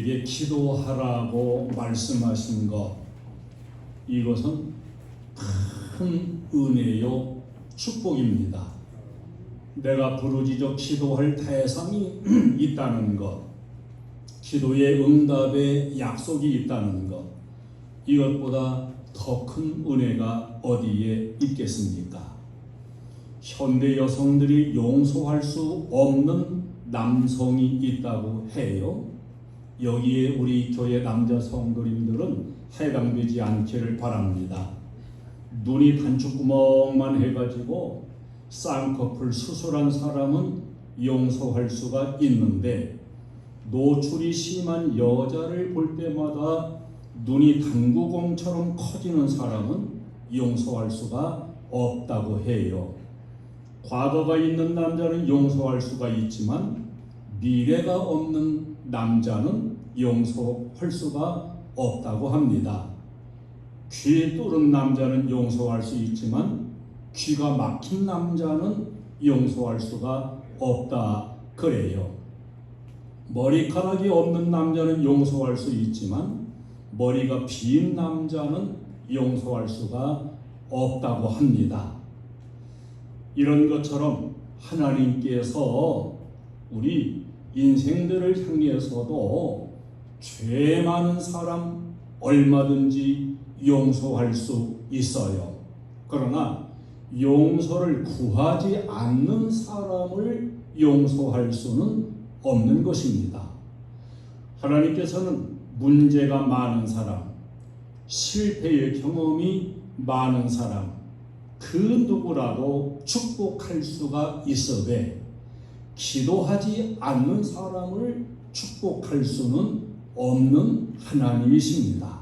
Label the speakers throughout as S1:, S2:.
S1: 우리에게 기도하라고 말씀하신 것, 이것은 큰 은혜요 축복입니다. 내가 부르짖어 기도할 대상이 있다는 것, 기도의 응답의 약속이 있다는 것, 이것보다 더 큰 은혜가 어디에 있겠습니까? 현대 여성들이 용서할 수 없는 남성이 있다고 해요. 여기에 우리 교회 남자 성도님들은 해당되지 않기를 바랍니다. 눈이 단추구멍만 해가지고 쌍꺼풀 수술한 사람은 용서할 수가 있는데, 노출이 심한 여자를 볼 때마다 눈이 당구공처럼 커지는 사람은 용서할 수가 없다고 해요. 과거가 있는 남자는 용서할 수가 있지만 미래가 없는 남자는 용서할 수가 없다고 합니다. 귀 뚫은 남자는 용서할 수 있지만 귀가 막힌 남자는 용서할 수가 없다 그래요. 머리카락이 없는 남자는 용서할 수 있지만 머리가 빈 남자는 용서할 수가 없다고 합니다. 이런 것처럼 하나님께서 우리 인생들을 향해서도 죄 많은 사람 얼마든지 용서할 수 있어요. 그러나 용서를 구하지 않는 사람을 용서할 수는 없는 것입니다. 하나님께서는 문제가 많은 사람, 실패의 경험이 많은 사람, 그 누구라도 축복할 수가 있어되 기도하지 않는 사람을 축복할 수는 없는 하나님이십니다.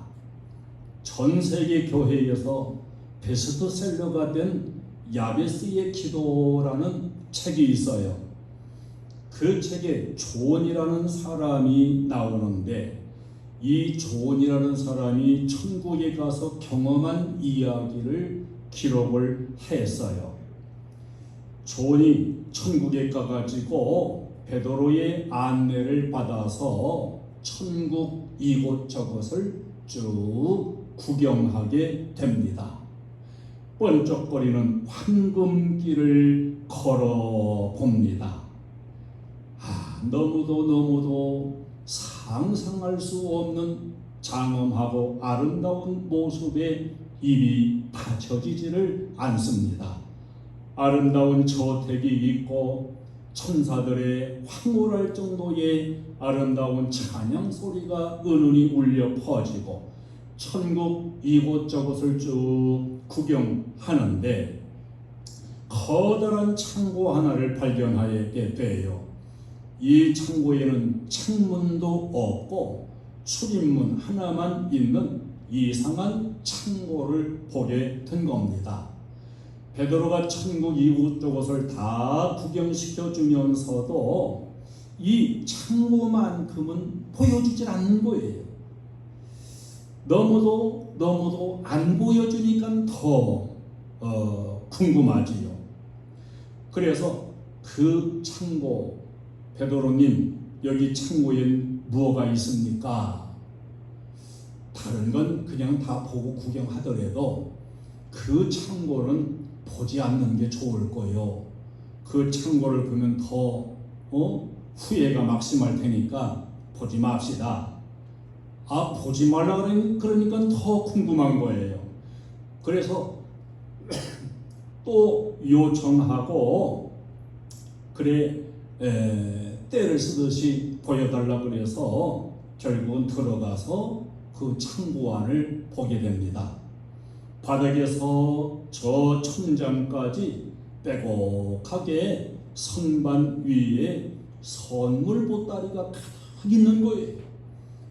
S1: 전 세계 교회에서 베스트셀러가 된 야베스의 기도라는 책이 있어요. 그 책에 존이라는 사람이 나오는데, 이 존이라는 사람이 천국에 가서 경험한 이야기를 기록을 했어요. 존이 천국에 가가지고 베드로의 안내를 받아서 천국 이곳저곳을 쭉 구경하게 됩니다. 번쩍거리는 황금길을 걸어봅니다. 너무도 상상할 수 없는 장엄하고 아름다운 모습에 입이 닫혀지지를 않습니다. 아름다운 저택이 있고 천사들의 황홀할 정도의 아름다운 찬양 소리가 은은히 울려 퍼지고 천국 이곳저곳을 쭉 구경하는데 커다란 창고 하나를 발견하게 돼요. 이 창고에는 창문도 없고 출입문 하나만 있는 이상한 창고를 보게 된 겁니다. 베드로가 천국 이곳저곳을 다 구경시켜 주면서도 이 창고만큼은 보여주질 않는 거예요. 너무도 안 보여주니까 더 궁금하지요. 그래서 그 창고, 베드로님, 여기 창고엔 무엇가 있습니까? 다른 건 그냥 다 보고 구경하더라도 그 창고는 보지 않는 게 좋을 거예요. 그 창고를 보면 더 후회가 막심할 테니까 보지 맙시다. 보지 말라 그러니까 더 궁금한 거예요. 그래서 또 요청하고, 그래 때를 쓰듯이 보여달라고 그래서 결국은 들어가서 그 창고 안을 보게 됩니다. 바닥에서 저 천장까지 빼곡하게 선반 위에 선물 보따리가 가득 있는 거예요.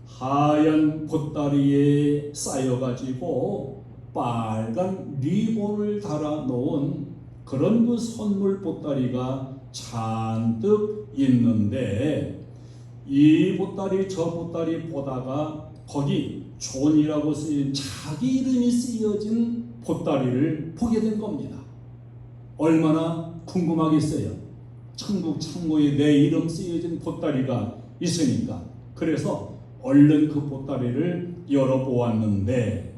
S1: 하얀 보따리에 쌓여가지고 빨간 리본을 달아 놓은 그런 그 선물 보따리가 잔뜩 있는데, 이 보따리 저 보따리 보다가 거기 존이라고 쓰인 자기 이름이 쓰여진 보따리를 보게 된 겁니다. 얼마나 궁금하겠어요. 천국 창고에 내 이름 쓰여진 보따리가 있으니까. 그래서 얼른 그 보따리를 열어보았는데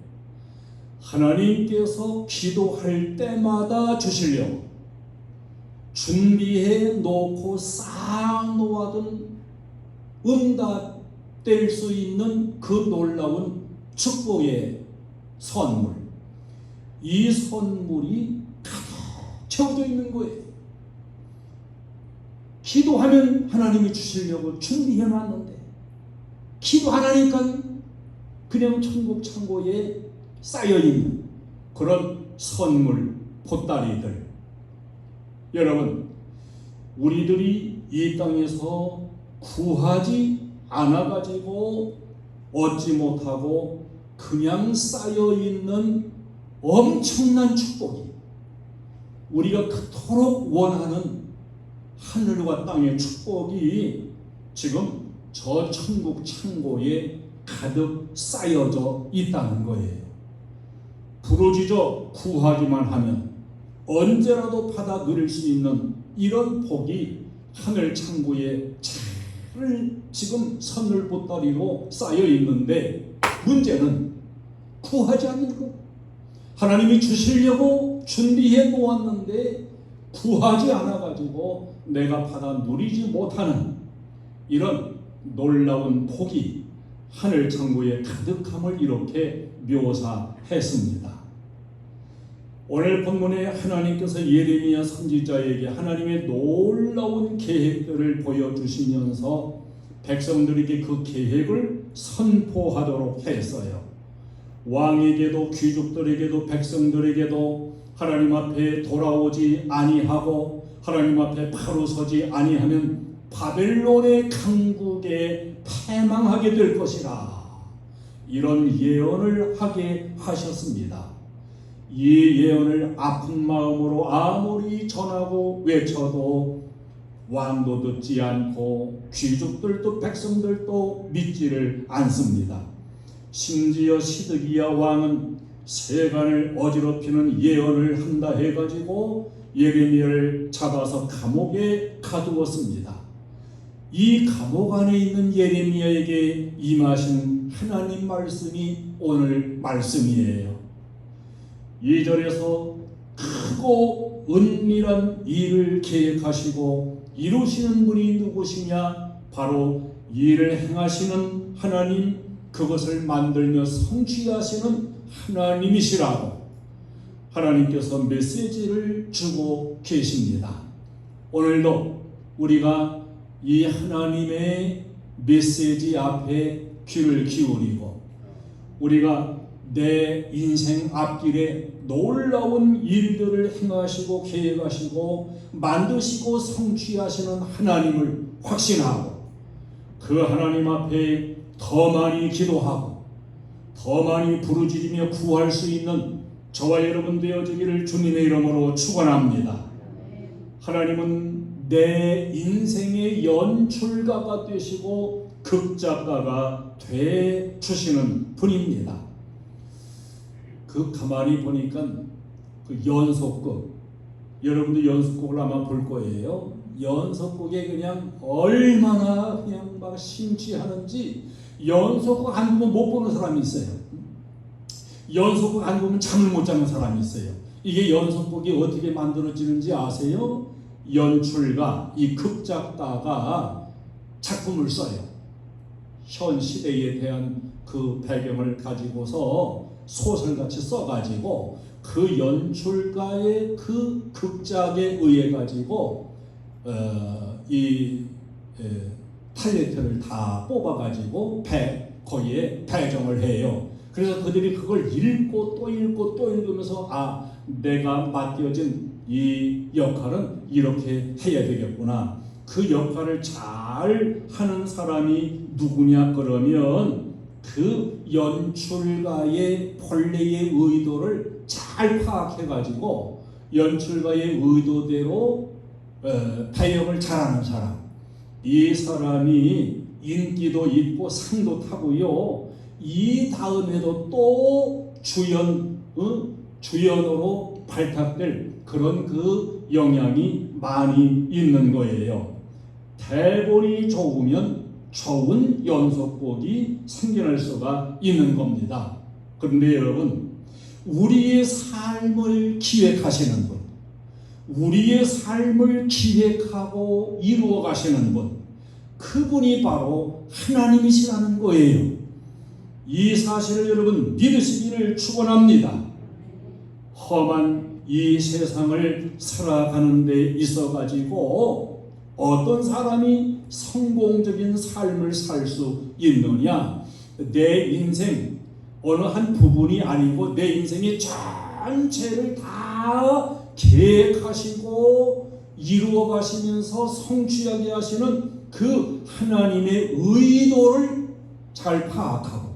S1: 하나님께서 기도할 때마다 주시려고 준비해 놓고 싹 놓아둔 응답될 수 있는 그 놀라운 축복의 선물, 이 선물이 가득 채워져 있는 거예요. 기도하면 하나님이 주시려고 준비해 놨는데 기도 안 하니까 그냥 천국 창고에 쌓여있는 그런 선물 보따리들. 여러분, 우리들이 이 땅에서 구하지 않아가지고 얻지 못하고 그냥 쌓여있는 엄청난 축복이, 우리가 그토록 원하는 하늘과 땅의 축복이 지금 저 천국 창고에 가득 쌓여져 있다는 거예요. 부르짖어 구하기만 하면 언제라도 받아 누릴 수 있는 이런 복이 하늘 창고에 잘 지금 선물 보따리로 쌓여 있는데, 문제는 구하지 않는 것. 하나님이 주시려고 준비해 놓았는데 구하지 않아가지고 내가 받아 누리지 못하는 이런 놀라운 복이 하늘 창고에 가득함을 이렇게 묘사했습니다. 오늘 본문에 하나님께서 예레미야 선지자에게 하나님의 놀라운 계획들을 보여주시면서 백성들에게 그 계획을 선포하도록 했어요. 왕에게도 귀족들에게도 백성들에게도 하나님 앞에 돌아오지 아니하고 하나님 앞에 바로 서지 아니하면 바벨론의 강국에 패망하게 될 것이라, 이런 예언을 하게 하셨습니다. 이 예언을 아픈 마음으로 아무리 전하고 외쳐도 왕도 듣지 않고 귀족들도 백성들도 믿지를 않습니다. 심지어 시드기야 왕은 세간을 어지럽히는 예언을 한다 해가지고 예레미야를 잡아서 감옥에 가두었습니다. 이 감옥 안에 있는 예레미야에게 임하신 하나님 말씀이 오늘 말씀이에요. 2절에서 크고 은밀한 일을 계획하시고 이루시는 분이 누구시냐? 바로 일을 행하시는 하나님, 그것을 만들며 성취하시는 하나님이시라고 하나님께서 메시지를 주고 계십니다. 오늘도 우리가 이 하나님의 메시지 앞에 귀를 기울이고 우리가 내 인생 앞길에 놀라운 일들을 행하시고 계획하시고 만드시고 성취하시는 하나님을 확신하고 그 하나님 앞에 더 많이 기도하고 더 많이 부르짖으며 구할 수 있는 저와 여러분 되어지기를 주님의 이름으로 축원합니다. 하나님은 내 인생의 연출가가 되시고 극작가가 돼 주시는 분입니다. 그 가만히 보니까 그 연속극, 여러분도 연속극을 아마 볼 거예요. 연속극에 그냥 얼마나 그냥 막 심취하는지 연속극 안 보면 못 보는 사람이 있어요. 연속극 안 보면 잠을 못 자는 사람이 있어요. 이게 연속극이 어떻게 만들어지는지 아세요? 연출가, 이 극작가가 작품을 써요. 현 시대에 대한 그 배경을 가지고서 소설같이 써가지고 그 연출가의 그 극작에 의해 가지고 이 탤런트를 다 뽑아가지고 거기에 배정을 해요. 그래서 그들이 그걸 읽고 또 읽고 또 읽으면서 아, 내가 맡겨진 이 역할은 이렇게 해야 되겠구나. 그 역할을 잘 하는 사람이 누구냐 그러면 그 연출가의 본래의 의도를 잘 파악해가지고 연출가의 의도대로 배역을 잘하는 사람, 이 사람이 인기도 있고 상도 타고요. 이 다음에도 또 주연으로 발탁될 그런 그 영향이 많이 있는 거예요. 대본이 좋으면 좋은 연속곡이 생겨날 수가 있는 겁니다. 그런데 여러분, 우리의 삶을 기획하시는 분, 우리의 삶을 기획하고 이루어 가시는 분, 그분이 바로 하나님이시라는 거예요. 이 사실을 여러분 믿으시기를 축원합니다. 험한 이 세상을 살아가는 데 있어 가지고 어떤 사람이 성공적인 삶을 살 수 있느냐? 내 인생 어느 한 부분이 아니고 내 인생의 전체를 다 계획하시고 이루어 가시면서 성취하게 하시는 그 하나님의 의도를 잘 파악하고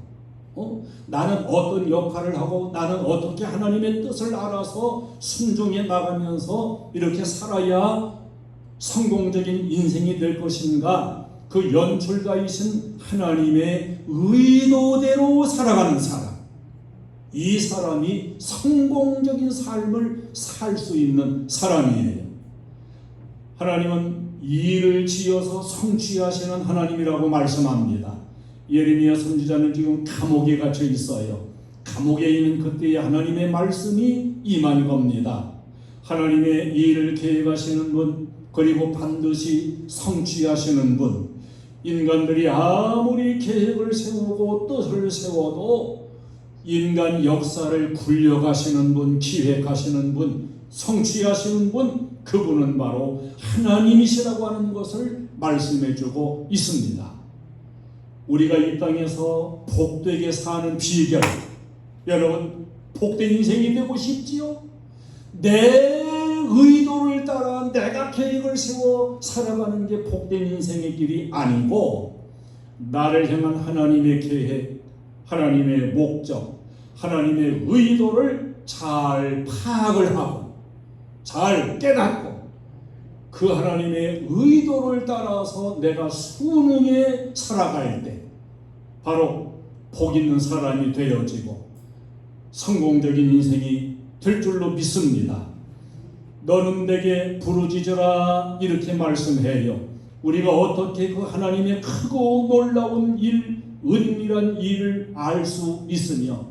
S1: 나는 어떤 역할을 하고 나는 어떻게 하나님의 뜻을 알아서 순종해 나가면서 이렇게 살아야 성공적인 인생이 될 것인가, 그 연출가이신 하나님의 의도대로 살아가는 사람, 이 사람이 성공적인 삶을 살 수 있는 사람이에요. 하나님은 일을 지어서 성취하시는 하나님이라고 말씀합니다. 예레미야 선지자는 지금 감옥에 갇혀 있어요. 감옥에 있는 그때의 하나님의 말씀이 임한 겁니다. 하나님의 일을 계획하시는 분, 그리고 반드시 성취하시는 분, 인간들이 아무리 계획을 세우고 뜻을 세워도 인간 역사를 굴려가시는 분, 기획하시는 분, 성취하시는 분, 그분은 바로 하나님이시라고 하는 것을 말씀해주고 있습니다. 우리가 이 땅에서 복되게 사는 비결, 여러분 복된 인생이 되고 싶지요? 내 의도를 따라 내가 계획을 세워 살아가는 게 복된 인생의 길이 아니고, 나를 향한 하나님의 계획, 하나님의 목적, 하나님의 의도를 잘 파악을 하고 잘 깨닫고 그 하나님의 의도를 따라서 내가 순응해 살아갈 때 바로 복 있는 사람이 되어지고 성공적인 인생이 될 줄로 믿습니다. 너는 내게 부르짖으라, 이렇게 말씀해요. 우리가 어떻게 그 하나님의 크고 놀라운 일, 은밀한 일을 알 수 있으며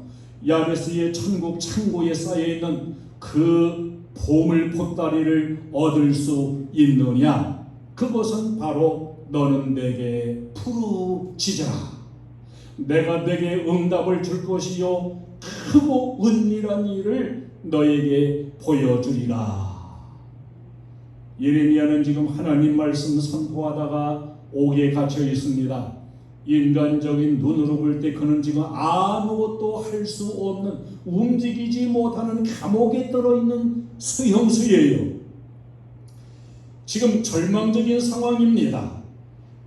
S1: 야베스의 천국 창고에 쌓여있는 그 보물 보따리를 얻을 수 있느냐? 그것은 바로 너는 내게 부르짖으라. 내가 내게 응답을 줄 것이요 크고 은밀한 일을 너에게 보여주리라. 예레미야는 지금 하나님 말씀 선포하다가 옥에 갇혀 있습니다. 인간적인 눈으로 볼 때 그는 지금 아무것도 할 수 없는, 움직이지 못하는 감옥에 들어있는 수형수예요. 지금 절망적인 상황입니다.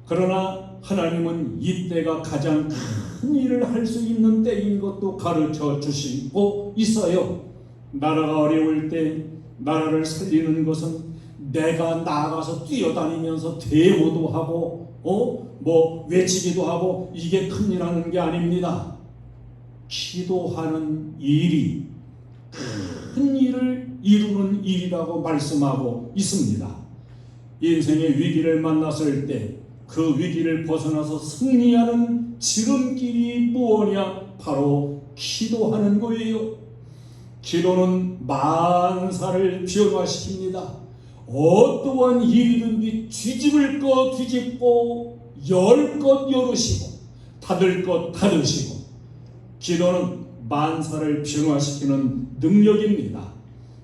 S1: 그러나 하나님은 이때가 가장 큰 일을 할 수 있는 때인 것도 가르쳐 주시고 있어요. 나라가 어려울 때 나라를 살리는 것은 내가 나가서 뛰어다니면서 대모도 하고 외치기도 하고 이게 큰일 하는 게 아닙니다. 기도하는 일이 큰 일을 이루는 일이라고 말씀하고 있습니다. 인생의 위기를 만났을 때 그 위기를 벗어나서 승리하는 지름길이 무엇이냐? 바로 기도하는 거예요. 기도는 만사를 변화시킵니다. 어떠한 일이든지 뒤집을 것 뒤집고 열 것 열으시고 닫을 것 닫으시고, 기도는 만사를 변화시키는 능력입니다.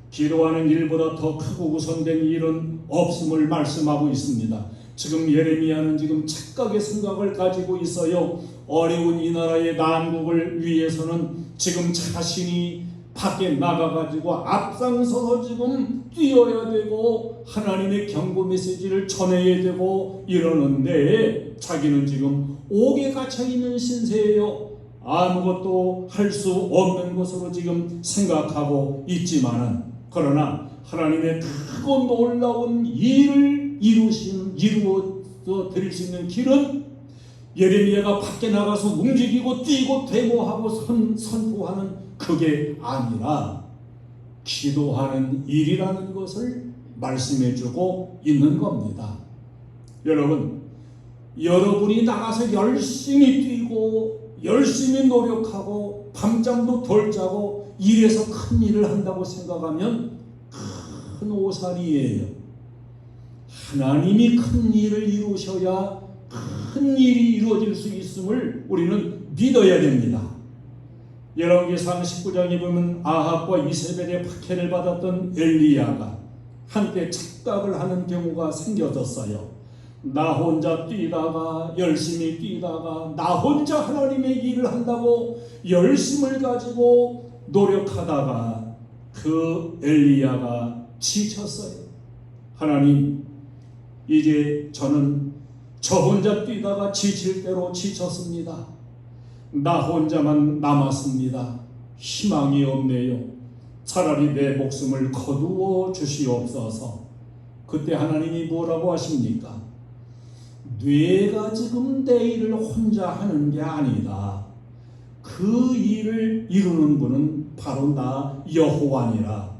S1: 기도하는 일보다 더 크고 우선된 일은 없음을 말씀하고 있습니다. 지금 예레미야는 지금 착각의 생각을 가지고 있어요. 어려운 이 나라의 난국을 위해서는 지금 자신이 밖에 나가가지고 앞장서서 지금 뛰어야 되고 하나님의 경고 메시지를 전해야 되고 이러는데, 자기는 지금 옥에 갇혀있는 신세예요. 아무것도 할 수 없는 것으로 지금 생각하고 있지만은, 그러나 하나님의 크고 놀라운 일을 이루어 드릴 수 있는 길은 예레미야가 밖에 나가서 움직이고 뛰고 데모하고 선포하는 그게 아니라 기도하는 일이라는 것을 말씀해주고 있는 겁니다. 여러분, 여러분이 나가서 열심히 뛰고 열심히 노력하고 밤잠도 덜 자고 일해서 큰 일을 한다고 생각하면 큰 오산이에요. 하나님이 큰 일을 이루셔야 큰 일이 이루어질 수 있음을 우리는 믿어야 됩니다. 열왕기상 19장에 보면 아합과 이세벨의 박해를 받았던 엘리야가 한때 착각을 하는 경우가 생겨졌어요. 나 혼자 뛰다가 열심히 뛰다가 나 혼자 하나님의 일을 한다고 열심을 가지고 노력하다가 그 엘리야가 지쳤어요. 하나님, 이제 저는 저 혼자 뛰다가 지칠 대로 지쳤습니다. 나 혼자만 남았습니다. 희망이 없네요. 차라리 내 목숨을 거두어 주시옵소서. 그때 하나님이 뭐라고 하십니까? 네가 지금 내 일을 혼자 하는 게 아니다. 그 일을 이루는 분은 바로 나 여호와니라.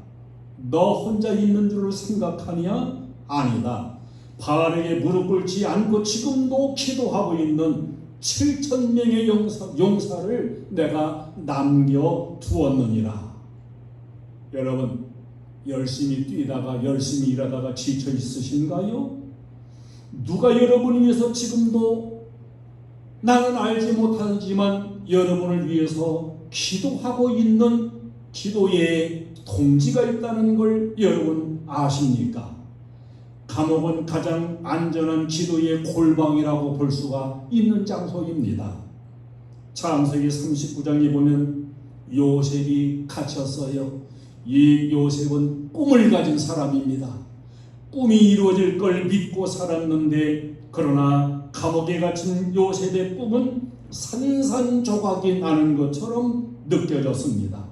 S1: 너 혼자 있는 줄을 생각하냐? 아니다. 바알에게 무릎 꿇지 않고 지금도 기도하고 있는 7,000명의 용사를 내가 남겨두었느니라. 여러분, 열심히 뛰다가 열심히 일하다가 지쳐 있으신가요? 누가 여러분을 위해서 지금도 나는 알지 못하지만 여러분을 위해서 기도하고 있는 기도의 동지가 있다는 걸 여러분 아십니까? 감옥은 가장 안전한 기도의 골방이라고 볼 수가 있는 장소입니다. 창세기 39장에 보면 요셉이 갇혔어요. 이 요셉은 꿈을 가진 사람입니다. 꿈이 이루어질 걸 믿고 살았는데, 그러나 감옥에 갇힌 요셉의 꿈은 산산조각이 나는 것처럼 느껴졌습니다.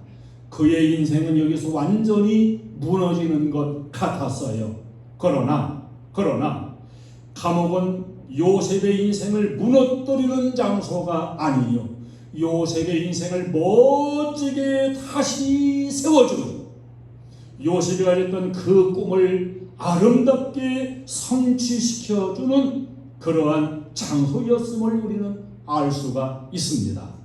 S1: 그의 인생은 여기서 완전히 무너지는 것 같았어요. 그러나 감옥은 요셉의 인생을 무너뜨리는 장소가 아니요, 요셉의 인생을 멋지게 다시 세워주는, 요셉이 가졌던 그 꿈을 아름답게 성취시켜주는 그러한 장소였음을 우리는 알 수가 있습니다.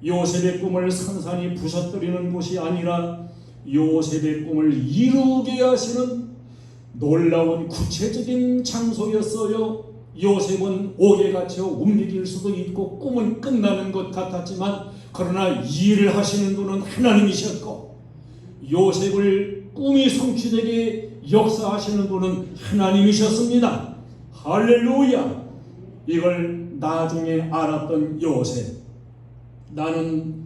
S1: 요셉의 꿈을 산산이 부서뜨리는 곳이 아니라 요셉의 꿈을 이루게 하시는 놀라운 구체적인 장소였어요. 요셉은 옥에 갇혀 움직일 수도 있고 꿈은 끝나는 것 같았지만, 그러나 일을 하시는 분은 하나님이셨고, 요셉을 꿈이 성취되게 역사하시는 분은 하나님이셨습니다. 할렐루야! 이걸 나중에 알았던 요셉, 나는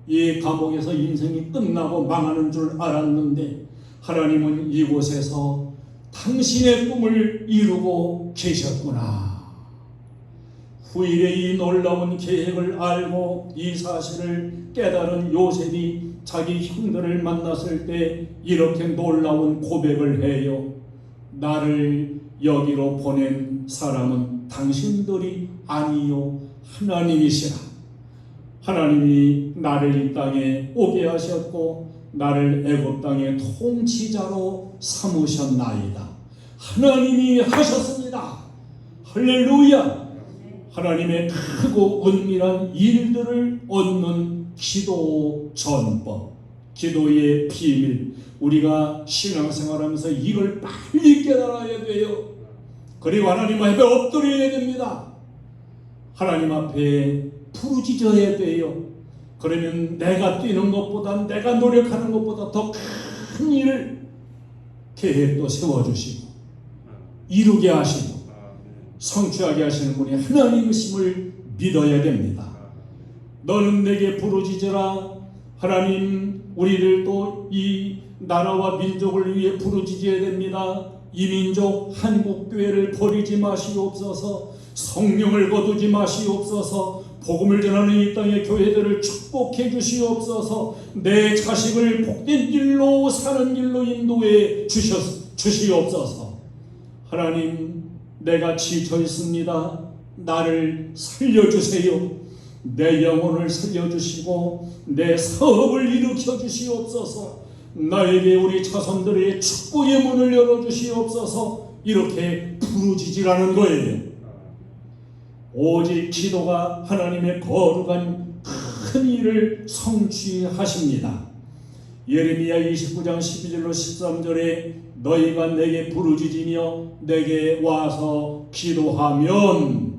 S1: 이 감옥에서 인생이 끝나고 망하는 줄 알았는데 하나님은 이곳에서 당신의 꿈을 이루고 계셨구나. 후일에 이 놀라운 계획을 알고 이 사실을 깨달은 요셉이 자기 형들을 만났을 때 이렇게 놀라운 고백을 해요. 나를 여기로 보낸 사람은 당신들이 아니요 하나님이시라. 하나님이 나를 이 땅에 오게 하셨고 나를 애굽 땅의 통치자로 삼으셨나이다. 하나님이 하셨습니다. 할렐루야. 하나님의 크고 은밀한 일들을 얻는 기도 전법, 기도의 비밀, 우리가 신앙생활하면서 이걸 빨리 깨달아야 돼요. 그리고 하나님 앞에 엎드려야 됩니다. 하나님 앞에 부르짖어야 돼요. 그러면 내가 뛰는 것보다, 내가 노력하는 것보다 더 큰 일을 계획도 세워주시고 이루게 하시고 성취하게 하시는 분이 하나님이심을 믿어야 됩니다. 너는 내게 부르짖으라. 하나님, 우리를 또 이 나라와 민족을 위해 부르짖어야 됩니다. 이 민족 한국교회를 버리지 마시옵소서. 성령을 거두지 마시옵소서. 복음을 전하는 이 땅의 교회들을 축복해 주시옵소서. 내 자식을 복된 길로 사는 길로 인도해 주시옵소서. 하나님, 내가 지쳐 있습니다. 나를 살려주세요. 내 영혼을 살려주시고 내 사업을 일으켜 주시옵소서. 나에게 우리 자손들의 축복의 문을 열어주시옵소서. 이렇게 부르짖으라는 거예요. 오직 기도가 하나님의 거룩한 큰 일을 성취하십니다. 예레미야 29장 12절로 13절에 너희가 내게 부르짖으며 내게 와서 기도하면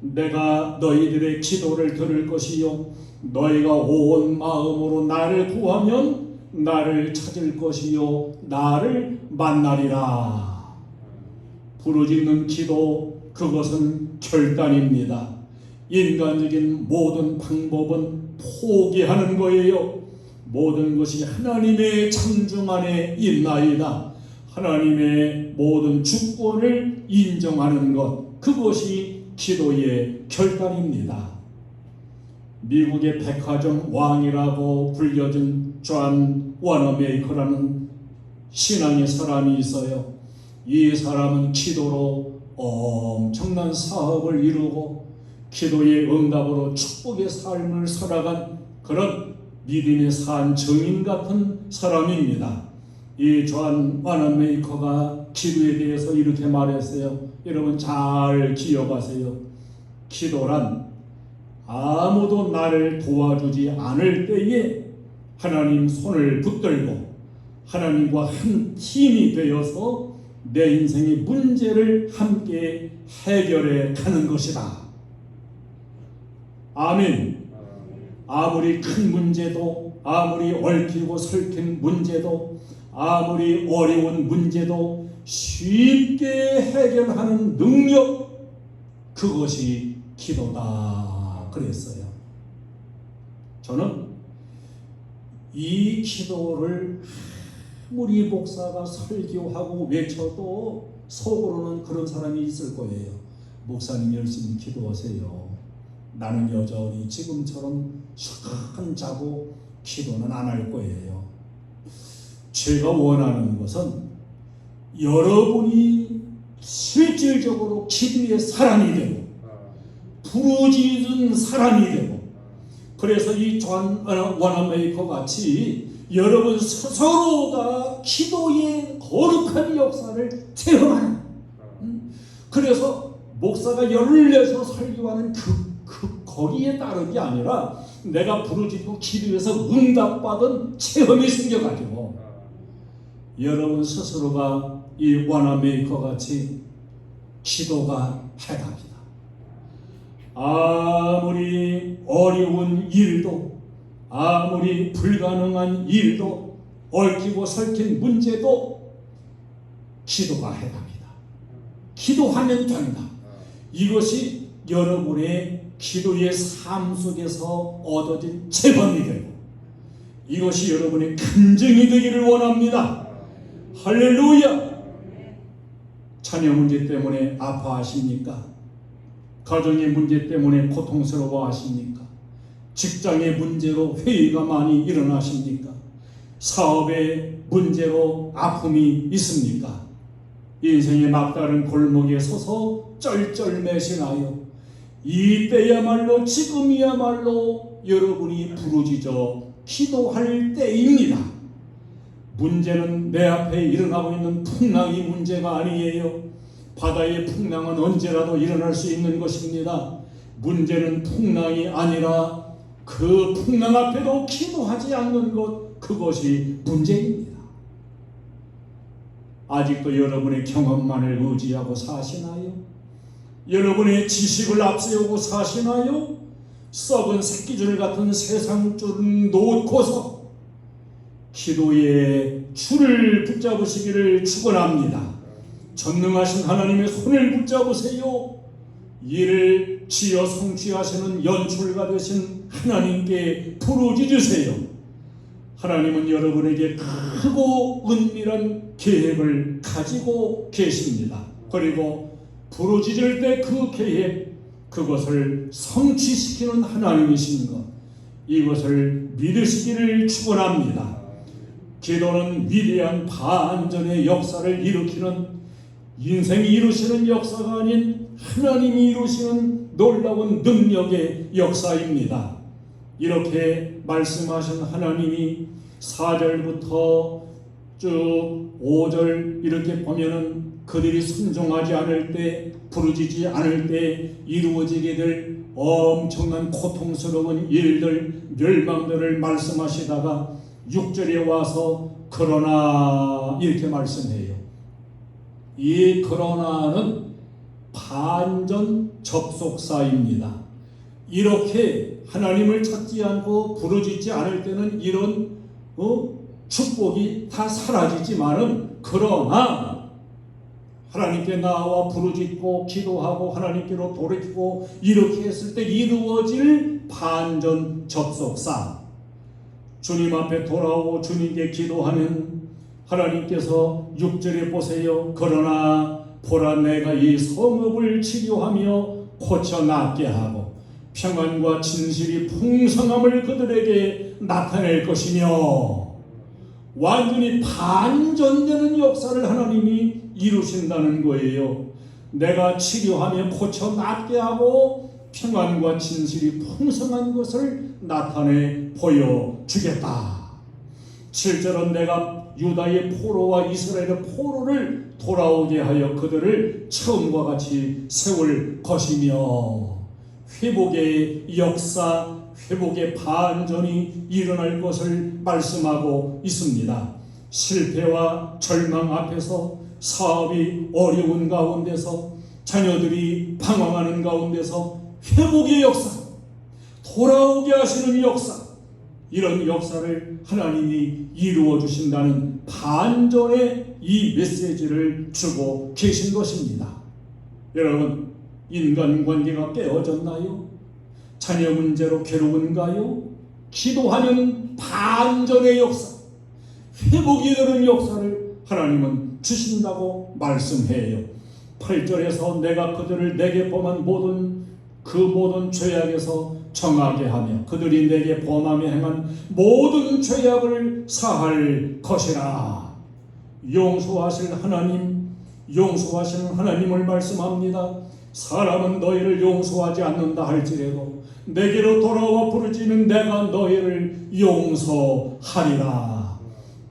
S1: 내가 너희들의 기도를 들을 것이요 너희가 온 마음으로 나를 구하면 나를 찾을 것이요 나를 만나리라. 부르짖는 기도, 그것은 결단입니다. 인간적인 모든 방법은 포기하는 거예요. 모든 것이 하나님의 창중 안에 있나이다. 하나님의 모든 주권을 인정하는 것, 그것이 기도의 결단입니다. 미국의 백화점 왕이라고 불려진 존 워너메이커라는 신앙의 사람이 있어요. 이 사람은 기도로 엄청난 사업을 이루고 기도의 응답으로 축복의 삶을 살아간 그런 믿음의 산 증인 같은 사람입니다. 이 존 워너메이커가 기도에 대해서 이렇게 말했어요. 여러분 잘 기억하세요. 기도란 아무도 나를 도와주지 않을 때에 하나님 손을 붙들고 하나님과 한 팀이 되어서 내 인생의 문제를 함께 해결해 가는 것이다. 아멘. 아무리 큰 문제도, 아무리 얽히고 설킨 문제도, 아무리 어려운 문제도 쉽게 해결하는 능력, 그것이 기도다 그랬어요. 저는 이 기도를 아무리 목사가 설교하고 외쳐도 속으로는 그런 사람이 있을 거예요. 목사님 열심히 기도하세요. 나는 여전히 지금처럼 쑥한 자고 기도는 안 할 거예요. 제가 원하는 것은 여러분이 실질적으로 기도의 사람이 되고 부르짖은 사람이 되고, 그래서 이 존 워너메이커 같이 여러분 스스로가 기도의 거룩한 역사를 체험하는, 그래서 목사가 열을 내서 설교하는 그 거리에 따른 게 아니라 내가 부르짖고 기도해서 응답받은 체험이 생겨가지고 여러분 스스로가 이 워너메이커 같이 기도가 해답이다. 아무리 어려운 일도, 아무리 불가능한 일도, 얽히고 설킨 문제도 기도가 해답이다. 기도하면 된다. 이것이 여러분의 기도의 삶 속에서 얻어진 체험이 되고, 이것이 여러분의 간증이 되기를 원합니다. 할렐루야. 자녀 문제 때문에 아파하십니까? 가정의 문제 때문에 고통스러워 하십니까? 직장의 문제로 회의가 많이 일어나십니까? 사업의 문제로 아픔이 있습니까? 인생의 막다른 골목에 서서 쩔쩔매시나요? 이때야말로, 지금이야말로 여러분이 부르짖어 기도할 때입니다. 문제는 내 앞에 일어나고 있는 풍랑이 문제가 아니에요. 바다의 풍랑은 언제라도 일어날 수 있는 것입니다. 문제는 풍랑이 아니라 그 풍랑 앞에도 기도하지 않는 것, 그것이 문제입니다. 아직도 여러분의 경험만을 의지하고 사시나요? 여러분의 지식을 앞세우고 사시나요? 썩은 새끼줄 같은 세상줄은 놓고서 기도의 줄을 붙잡으시기를 축원합니다. 전능하신 하나님의 손을 붙잡으세요. 이를 지어 성취하시는 연출가 되신 하나님께 부르짖으세요. 하나님은 여러분에게 크고 은밀한 계획을 가지고 계십니다. 그리고 부르짖을 때 그 계획, 그것을 성취시키는 하나님이신 것, 이것을 믿으시기를 축원합니다. 기도는 위대한 반전의 역사를 일으키는, 인생이 이루시는 역사가 아닌 하나님이 이루시는 놀라운 능력의 역사입니다. 이렇게 말씀하신 하나님이 4절부터 쭉 5절 이렇게 보면은 그들이 순종하지 않을 때, 부르짖지 않을 때 이루어지게 될 엄청난 고통스러운 일들, 멸망들을 말씀하시다가 6절에 와서 그러나 이렇게 말씀해요. 이 그러나는 반전 접속사입니다. 이렇게 하나님을 찾지 않고 부르짖지 않을 때는 이런 축복이 다 사라지지만은, 그러나 하나님께 나와 부르짖고 기도하고 하나님께로 돌이키고 이렇게 했을 때 이루어질 반전 접속사, 주님 앞에 돌아오고 주님께 기도하면 하나님께서 6절에 보세요. 그러나 보라, 내가 이 성읍을 치료하며 고쳐 낫게 하고 평안과 진실이 풍성함을 그들에게 나타낼 것이며, 완전히 반전되는 역사를 하나님이 이루신다는 거예요. 내가 치료하며 고쳐 낫게 하고 평안과 진실이 풍성한 것을 나타내 보여주겠다. 7절은 내가 유다의 포로와 이스라엘의 포로를 돌아오게 하여 그들을 처음과 같이 세울 것이며, 회복의 역사, 회복의 반전이 일어날 것을 말씀하고 있습니다. 실패와 절망 앞에서, 사업이 어려운 가운데서, 자녀들이 방황하는 가운데서 회복의 역사, 돌아오게 하시는 역사, 이런 역사를 하나님이 이루어 주신다는 반전의 이 메시지를 주고 계신 것입니다. 여러분, 인간관계가 깨어졌나요? 자녀 문제로 괴로운가요? 기도하는 반전의 역사, 회복이 되는 역사를 하나님은 주신다고 말씀해요. 8절에서 내가 그들을 내게 범한 모든 죄악에서 정하게 하며 그들이 내게 범하며 행한 모든 죄악을 사할 것이라. 용서하실 하나님, 용서하시는 하나님을 말씀합니다. 사람은 너희를 용서하지 않는다 할지라도 내게로 돌아와 부르짖으면 내가 너희를 용서하리라.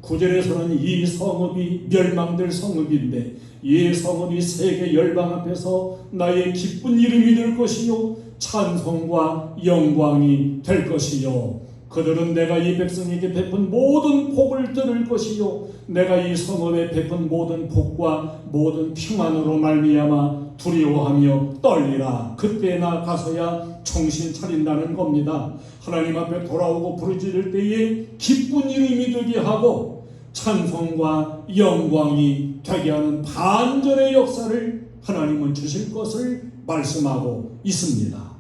S1: 9절에서는 이 성읍이 멸망될 성읍인데 이 성읍이 세계 열방 앞에서 나의 기쁜 이름이 될 것이요 찬송과 영광이 될 것이요, 그들은 내가 이 백성에게 베푼 모든 복을 들을 것이요 내가 이 성읍에 베푼 모든 복과 모든 평안으로 말미암아 두려워하며 떨리라. 그때 나 가서야 정신 차린다는 겁니다. 하나님 앞에 돌아오고 부르짖을 때에 기쁜 이름이 되게 하고 찬송과 영광이 되게 하는 반전의 역사를 하나님은 주실 것을 말씀하고 있습니다.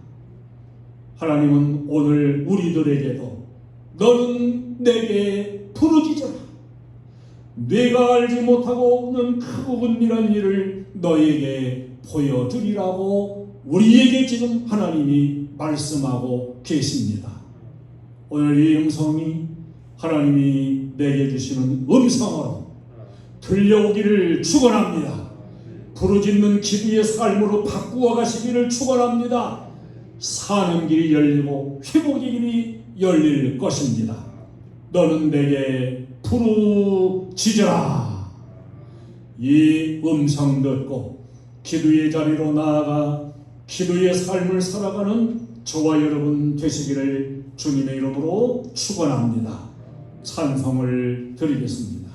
S1: 하나님은 오늘 우리들에게도 너는 내게 부르짖어라, 네가 알지 못하고는 크고 은밀한 일을 너에게 보여주리라고 우리에게 지금 하나님이 말씀하고 계십니다. 오늘 이 음성이 하나님이 내게 주시는 음성으로 들려오기를 축원합니다. 부르짖는 기도의 삶으로 바꾸어 가시기를 축원합니다. 사는 길이 열리고 회복의 길이 열릴 것입니다. 너는 내게 부르짖어라. 이 음성 듣고 기도의 자리로 나아가 기도의 삶을 살아가는 저와 여러분 되시기를 주님의 이름으로 축원합니다. 찬송을 드리겠습니다.